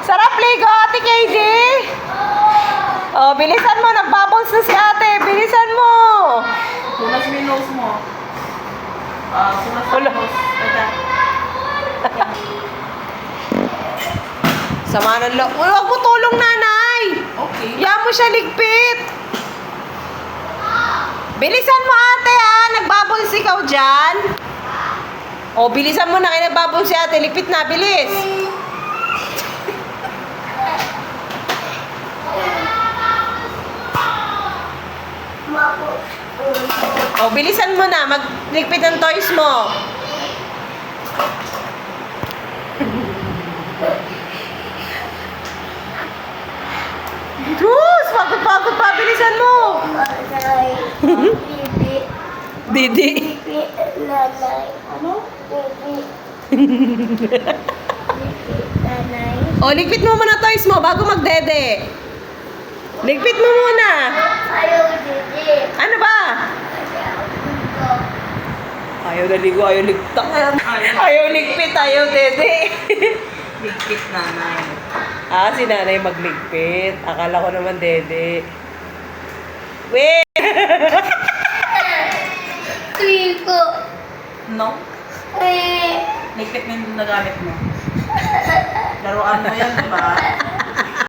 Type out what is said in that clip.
Sarap ligo, Ate KJ. Oh, bilisan mo. Nagbubbles na si ate. Bilisan mo. Punas mo yung nose mo. Punas mo yung nose. Ito. Sama ng loob. Uy, huwag mo tulong, nanay. Okay. Yan mo siya ligpit. Bilisan mo, ate, ha. Nagbubbles ikaw dyan. Oh, bilisan mo na. Kaya nagbubbles si ate. Ligpit na, bilis. Oh, bilisan mo na. Magligpit ng toys mo. Diyos! Pagod pa. Bilisan mo. Didi. Ano? Oh, ligpit mo muna toys mo bago magdede. Ligpit mo muna. Ano ba? Ayaw naligo, ayaw ligtak. Ayaw ligpit, ayaw dede. Ligpit nanay. Ah, si nanay magligpit. Akala ko naman dede. Wait! No? Ligpit mo yung nagamit mo. Laruan mo yan, di ba?